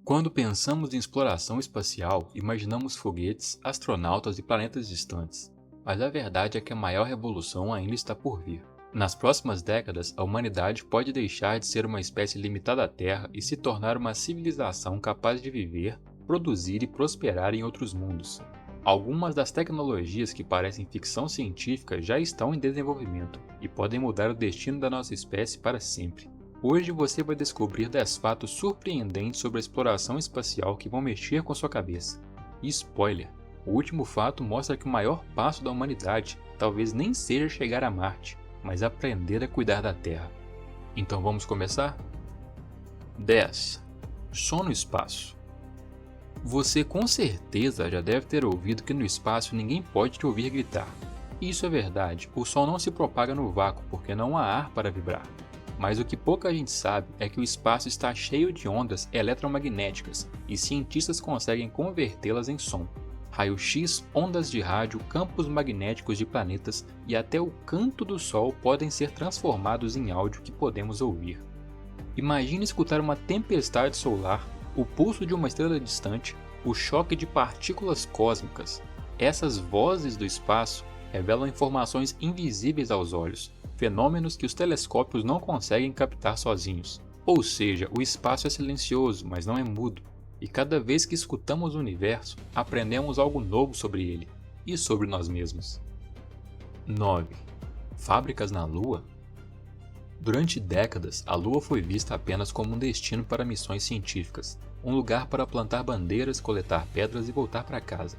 Quando pensamos em exploração espacial, imaginamos foguetes, astronautas e planetas distantes. Mas a verdade é que a maior revolução ainda está por vir. Nas próximas décadas, a humanidade pode deixar de ser uma espécie limitada à Terra e se tornar uma civilização capaz de viver, produzir e prosperar em outros mundos. Algumas das tecnologias que parecem ficção científica já estão em desenvolvimento e podem mudar o destino da nossa espécie para sempre. Hoje você vai descobrir 10 fatos surpreendentes sobre a exploração espacial que vão mexer com sua cabeça. E spoiler, o último fato mostra que o maior passo da humanidade talvez nem seja chegar a Marte, mas aprender a cuidar da Terra. Então vamos começar? 10. Som no espaço. Você com certeza já deve ter ouvido que no espaço ninguém pode te ouvir gritar. E isso é verdade, o som não se propaga no vácuo porque não há ar para vibrar. Mas o que pouca gente sabe é que o espaço está cheio de ondas eletromagnéticas e cientistas conseguem convertê-las em som. Raio-X, ondas de rádio, campos magnéticos de planetas e até o canto do Sol podem ser transformados em áudio que podemos ouvir. Imagine escutar uma tempestade solar, o pulso de uma estrela distante, o choque de partículas cósmicas. Essas vozes do espaço revelam informações invisíveis aos olhos, fenômenos que os telescópios não conseguem captar sozinhos. Ou seja, o espaço é silencioso, mas não é mudo. E cada vez que escutamos o universo, aprendemos algo novo sobre ele e sobre nós mesmos. 9. Fábricas na Lua? Durante décadas, a Lua foi vista apenas como um destino para missões científicas, um lugar para plantar bandeiras, coletar pedras e voltar para casa.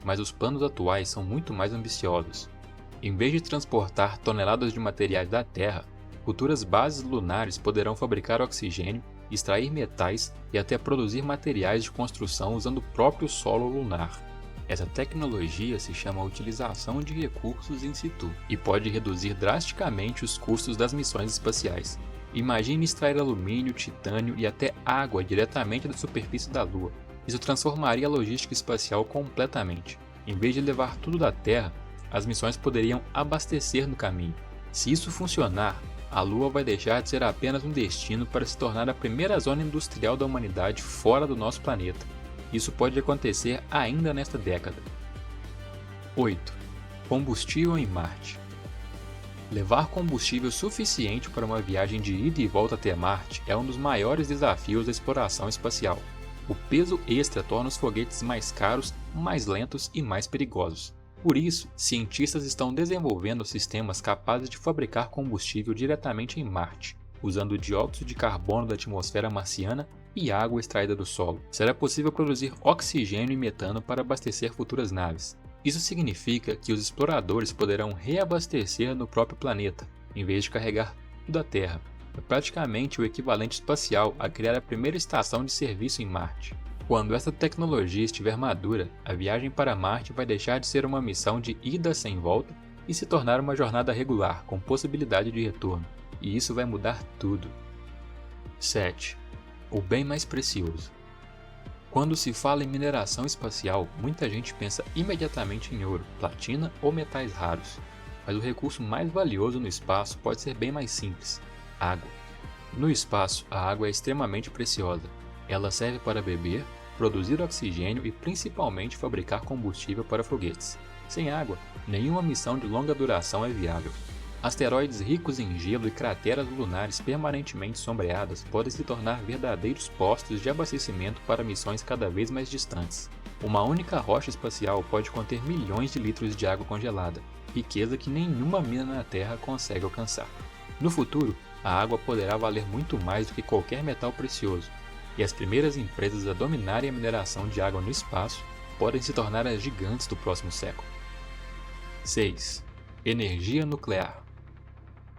Mas os planos atuais são muito mais ambiciosos. Em vez de transportar toneladas de materiais da Terra, futuras bases lunares poderão fabricar oxigênio, extrair metais e até produzir materiais de construção usando o próprio solo lunar. Essa tecnologia se chama utilização de recursos in situ e pode reduzir drasticamente os custos das missões espaciais. Imagine extrair alumínio, titânio e até água diretamente da superfície da Lua. Isso transformaria a logística espacial completamente. Em vez de levar tudo da Terra, as missões poderiam abastecer no caminho. Se isso funcionar, a Lua vai deixar de ser apenas um destino para se tornar a primeira zona industrial da humanidade fora do nosso planeta. Isso pode acontecer ainda nesta década. 8. Combustível em Marte. Levar combustível suficiente para uma viagem de ida e volta até Marte é um dos maiores desafios da exploração espacial. O peso extra torna os foguetes mais caros, mais lentos e mais perigosos. Por isso, cientistas estão desenvolvendo sistemas capazes de fabricar combustível diretamente em Marte, usando o dióxido de carbono da atmosfera marciana e água extraída do solo. Será possível produzir oxigênio e metano para abastecer futuras naves. Isso significa que os exploradores poderão reabastecer no próprio planeta, em vez de carregar tudo da Terra. É praticamente o equivalente espacial a criar a primeira estação de serviço em Marte. Quando essa tecnologia estiver madura, a viagem para Marte vai deixar de ser uma missão de ida sem volta e se tornar uma jornada regular, com possibilidade de retorno. E isso vai mudar tudo. 7. O bem mais precioso. Quando se fala em mineração espacial, muita gente pensa imediatamente em ouro, platina ou metais raros. Mas o recurso mais valioso no espaço pode ser bem mais simples: água. No espaço, a água é extremamente preciosa. Ela serve para beber, produzir oxigênio e principalmente fabricar combustível para foguetes. Sem água, nenhuma missão de longa duração é viável. Asteroides ricos em gelo e crateras lunares permanentemente sombreadas podem se tornar verdadeiros postos de abastecimento para missões cada vez mais distantes. Uma única rocha espacial pode conter milhões de litros de água congelada, riqueza que nenhuma mina na Terra consegue alcançar. No futuro, a água poderá valer muito mais do que qualquer metal precioso, e as primeiras empresas a dominarem a mineração de água no espaço podem se tornar as gigantes do próximo século. 6. Energia nuclear.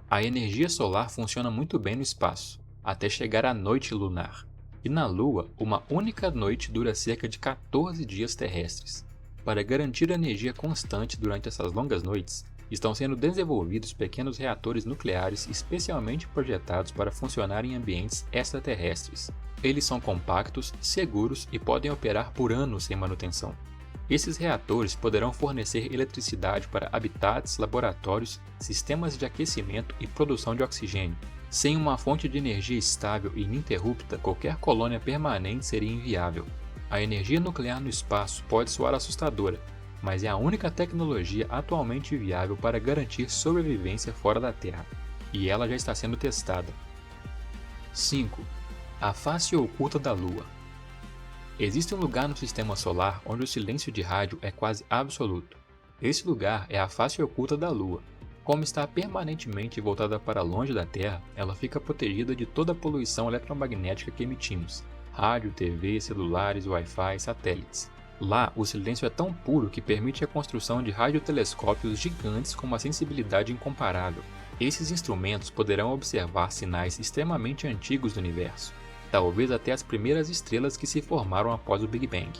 A energia solar funciona muito bem no espaço, até chegar à noite lunar. E na Lua, uma única noite dura cerca de 14 dias terrestres. Para garantir energia constante durante essas longas noites, estão sendo desenvolvidos pequenos reatores nucleares especialmente projetados para funcionar em ambientes extraterrestres. Eles são compactos, seguros e podem operar por anos sem manutenção. Esses reatores poderão fornecer eletricidade para habitats, laboratórios, sistemas de aquecimento e produção de oxigênio. Sem uma fonte de energia estável e ininterrupta, qualquer colônia permanente seria inviável. A energia nuclear no espaço pode soar assustadora, mas é a única tecnologia atualmente viável para garantir sobrevivência fora da Terra, e ela já está sendo testada. 5. A face oculta da Lua. Existe um lugar no Sistema Solar onde o silêncio de rádio é quase absoluto. Esse lugar é a face oculta da Lua. Como está permanentemente voltada para longe da Terra, ela fica protegida de toda a poluição eletromagnética que emitimos: rádio, TV, celulares, Wi-Fi, satélites. Lá, o silêncio é tão puro que permite a construção de radiotelescópios gigantes com uma sensibilidade incomparável. Esses instrumentos poderão observar sinais extremamente antigos do universo, talvez até as primeiras estrelas que se formaram após o Big Bang.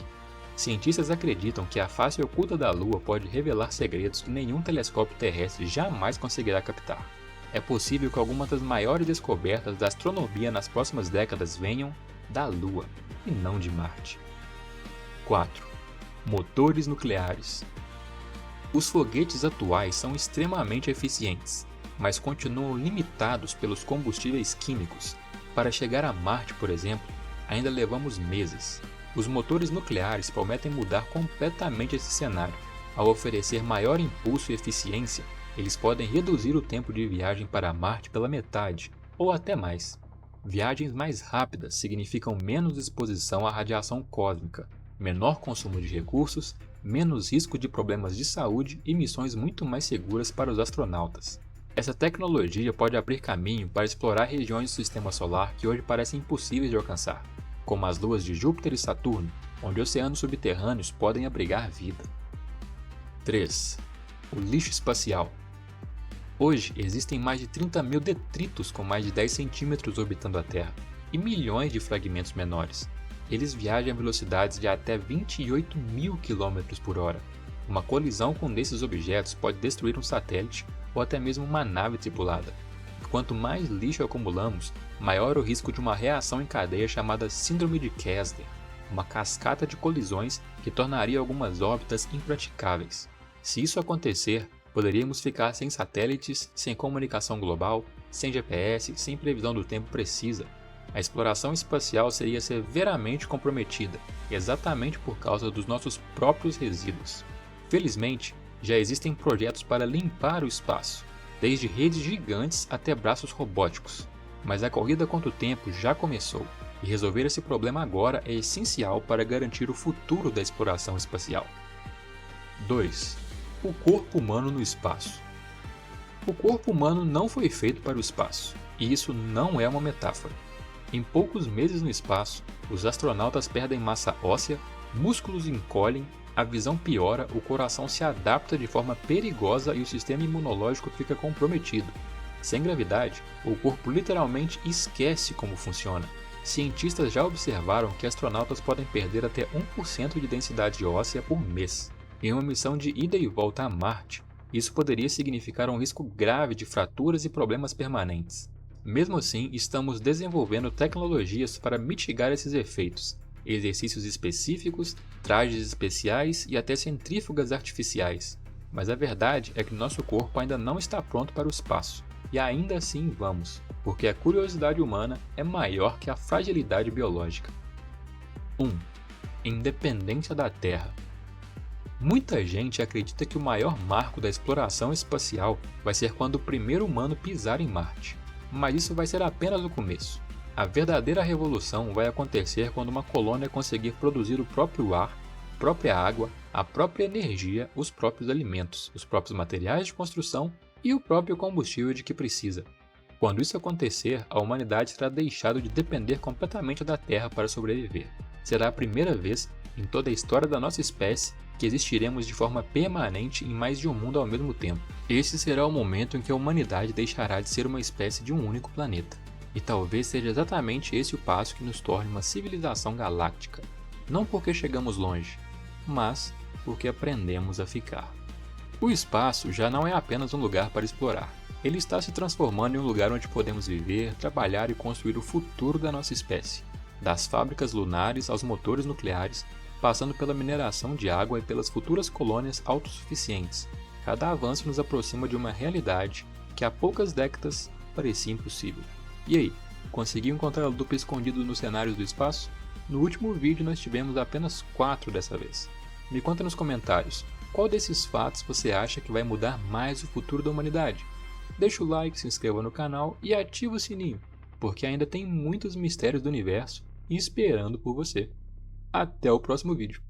Cientistas acreditam que a face oculta da Lua pode revelar segredos que nenhum telescópio terrestre jamais conseguirá captar. É possível que algumas das maiores descobertas da astronomia nas próximas décadas venham da Lua, e não de Marte. 4. Motores nucleares. Os foguetes atuais são extremamente eficientes, mas continuam limitados pelos combustíveis químicos. Para chegar a Marte, por exemplo, ainda levamos meses. Os motores nucleares prometem mudar completamente esse cenário. Ao oferecer maior impulso e eficiência, eles podem reduzir o tempo de viagem para Marte pela metade, ou até mais. Viagens mais rápidas significam menos exposição à radiação cósmica, menor consumo de recursos, menos risco de problemas de saúde e missões muito mais seguras para os astronautas. Essa tecnologia pode abrir caminho para explorar regiões do Sistema Solar que hoje parecem impossíveis de alcançar, como as luas de Júpiter e Saturno, onde oceanos subterrâneos podem abrigar vida. 3. O lixo espacial. Hoje existem mais de 30 mil detritos com mais de 10 centímetros orbitando a Terra, e milhões de fragmentos menores. Eles viajam a velocidades de até 28 mil km por hora. Uma colisão com um desses objetos pode destruir um satélite ou até mesmo uma nave tripulada. Quanto mais lixo acumulamos, maior o risco de uma reação em cadeia chamada Síndrome de Kessler, uma cascata de colisões que tornaria algumas órbitas impraticáveis. Se isso acontecer, poderíamos ficar sem satélites, sem comunicação global, sem GPS, sem previsão do tempo precisa. A exploração espacial seria severamente comprometida, exatamente por causa dos nossos próprios resíduos. Felizmente, já existem projetos para limpar o espaço, desde redes gigantes até braços robóticos. Mas a corrida contra o tempo já começou, e resolver esse problema agora é essencial para garantir o futuro da exploração espacial. 2. O corpo humano no espaço. O corpo humano não foi feito para o espaço, e isso não é uma metáfora. Em poucos meses no espaço, os astronautas perdem massa óssea, músculos encolhem, a visão piora, o coração se adapta de forma perigosa e o sistema imunológico fica comprometido. Sem gravidade, o corpo literalmente esquece como funciona. Cientistas já observaram que astronautas podem perder até 1% de densidade óssea por mês. Em uma missão de ida e volta a Marte, isso poderia significar um risco grave de fraturas e problemas permanentes. Mesmo assim, estamos desenvolvendo tecnologias para mitigar esses efeitos. Exercícios específicos, trajes especiais e até centrífugas artificiais. Mas a verdade é que nosso corpo ainda não está pronto para o espaço. E ainda assim vamos, porque a curiosidade humana é maior que a fragilidade biológica. 1. Independência da Terra. Muita gente acredita que o maior marco da exploração espacial vai ser quando o primeiro humano pisar em Marte. Mas isso vai ser apenas o começo. A verdadeira revolução vai acontecer quando uma colônia conseguir produzir o próprio ar, a própria água, a própria energia, os próprios alimentos, os próprios materiais de construção e o próprio combustível de que precisa. Quando isso acontecer, a humanidade será deixada de depender completamente da Terra para sobreviver. Será a primeira vez em toda a história da nossa espécie que existiremos de forma permanente em mais de um mundo ao mesmo tempo. Esse será o momento em que a humanidade deixará de ser uma espécie de um único planeta. E talvez seja exatamente esse o passo que nos torne uma civilização galáctica. Não porque chegamos longe, mas porque aprendemos a ficar. O espaço já não é apenas um lugar para explorar. Ele está se transformando em um lugar onde podemos viver, trabalhar e construir o futuro da nossa espécie. Das fábricas lunares aos motores nucleares, passando pela mineração de água e pelas futuras colônias autossuficientes. Cada avanço nos aproxima de uma realidade que há poucas décadas parecia impossível. E aí, conseguiu encontrar a lupa escondida nos cenários do espaço? No último vídeo nós tivemos apenas 4 dessa vez. Me conta nos comentários, qual desses fatos você acha que vai mudar mais o futuro da humanidade? Deixa o like, se inscreva no canal e ativa o sininho, porque ainda tem muitos mistérios do universo esperando por você. Até o próximo vídeo.